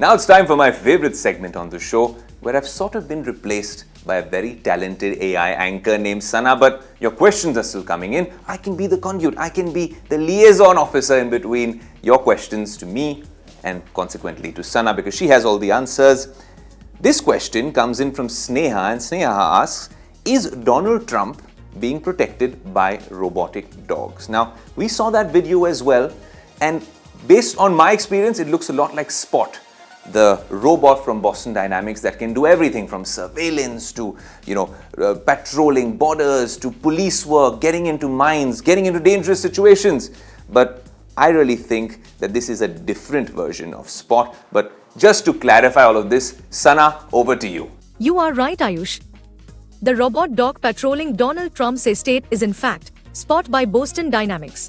Now it's time for my favorite segment on the show, where I've sort of been replaced by a very talented AI anchor named Sana, but your questions are still coming in. I can be the conduit, I can be the liaison officer in between your questions to me and consequently to Sana, because she has all the answers. This question comes in from Sneha, and Sneha asks, is Donald Trump being protected by robotic dogs? Now, we saw that video as well, and based on my experience, it looks a lot like Spot, the robot from Boston Dynamics that can do everything from surveillance to, patrolling borders to police work, getting into mines, getting into dangerous situations. But I really think that this is a different version of Spot. But just to clarify all of this, Sana, over to you. You are right, Ayush. The robot dog patrolling Donald Trump's estate is in fact Spot by Boston Dynamics.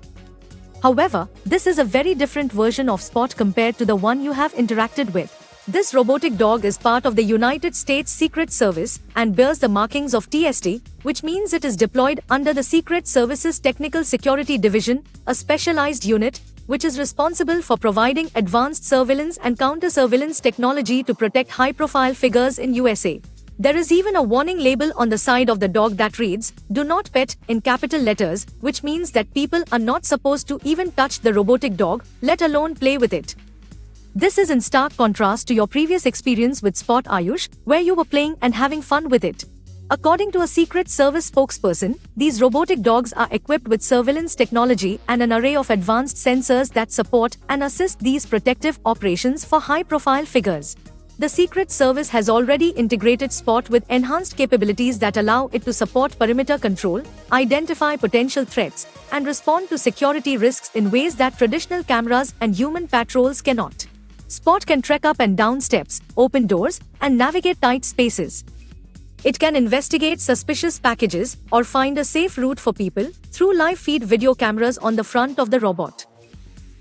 However, this is a very different version of Spot compared to the one you have interacted with. This robotic dog is part of the United States Secret Service and bears the markings of TSD, which means it is deployed under the Secret Service's Technical Security Division, a specialized unit which is responsible for providing advanced surveillance and counter-surveillance technology to protect high-profile figures in USA. There is even a warning label on the side of the dog that reads, "Do not pet," in capital letters, which means that people are not supposed to even touch the robotic dog, let alone play with it. This is in stark contrast to your previous experience with Spot, Ayush, where you were playing and having fun with it. According to a Secret Service spokesperson, these robotic dogs are equipped with surveillance technology and an array of advanced sensors that support and assist these protective operations for high-profile figures. The Secret Service has already integrated Spot with enhanced capabilities that allow it to support perimeter control, identify potential threats, and respond to security risks in ways that traditional cameras and human patrols cannot. Spot can trek up and down steps, open doors, and navigate tight spaces. It can investigate suspicious packages or find a safe route for people through live feed video cameras on the front of the robot.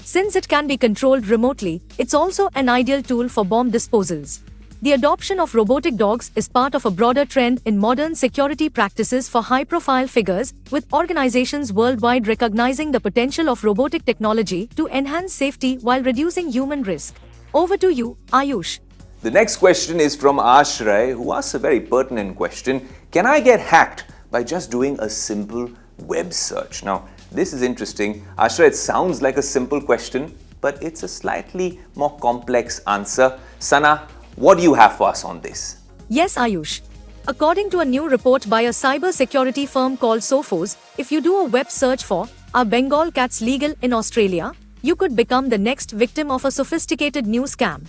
Since it can be controlled remotely, it's also an ideal tool for bomb disposals. The adoption of robotic dogs is part of a broader trend in modern security practices for high-profile figures, with organizations worldwide recognizing the potential of robotic technology to enhance safety while reducing human risk. Over to you, Ayush. The next question is from Ashray, who asks a very pertinent question. Can I get hacked by just doing a simple web search? Now, this is interesting. Ashray, it sounds like a simple question, but it's a slightly more complex answer. Sana, what do you have for us on this? Yes, Ayush. According to a new report by a cybersecurity firm called Sophos, if you do a web search for "Are Bengal cats legal in Australia?", you could become the next victim of a sophisticated new scam.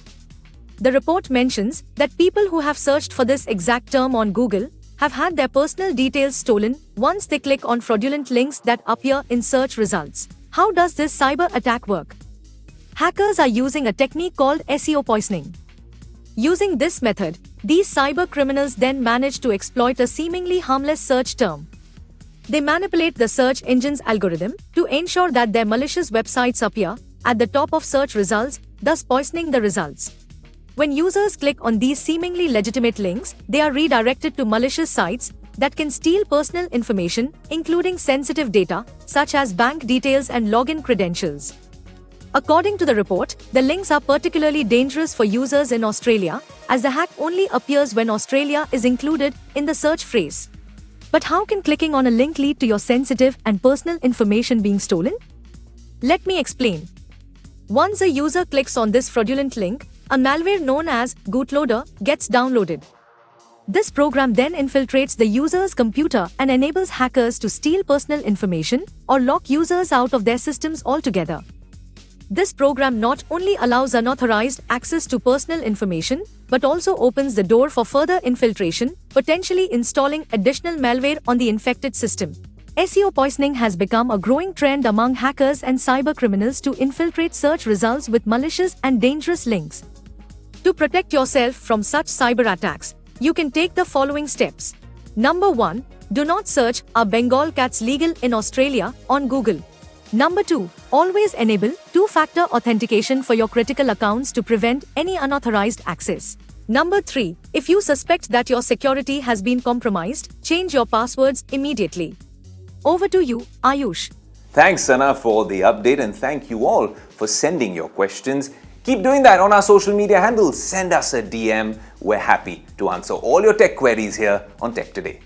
The report mentions that people who have searched for this exact term on Google have had their personal details stolen once they click on fraudulent links that appear in search results. How does this cyber attack work? Hackers are using a technique called SEO poisoning. Using this method, these cyber criminals then manage to exploit a seemingly harmless search term. They manipulate the search engine's algorithm to ensure that their malicious websites appear at the top of search results, thus poisoning the results. When users click on these seemingly legitimate links, they are redirected to malicious sites that can steal personal information, including sensitive data, such as bank details and login credentials. According to the report, the links are particularly dangerous for users in Australia, as the hack only appears when Australia is included in the search phrase. But how can clicking on a link lead to your sensitive and personal information being stolen? Let me explain. Once a user clicks on this fraudulent link, a malware known as bootloader gets downloaded. This program then infiltrates the user's computer and enables hackers to steal personal information or lock users out of their systems altogether. This program not only allows unauthorized access to personal information, but also opens the door for further infiltration, potentially installing additional malware on the infected system. SEO poisoning has become a growing trend among hackers and cybercriminals to infiltrate search results with malicious and dangerous links. To protect yourself from such cyber attacks, you can take the following steps. Number 1. Do not search "Are Bengal cats legal in Australia?" on Google. Number 2. Always enable two-factor authentication for your critical accounts to prevent any unauthorized access. Number 3. If you suspect that your security has been compromised, change your passwords immediately. Over to you, Ayush. Thanks, Sana, for the update, and thank you all for sending your questions. Keep doing that on our social media handles. Send us a DM. We're happy to answer all your tech queries here on Tech Today.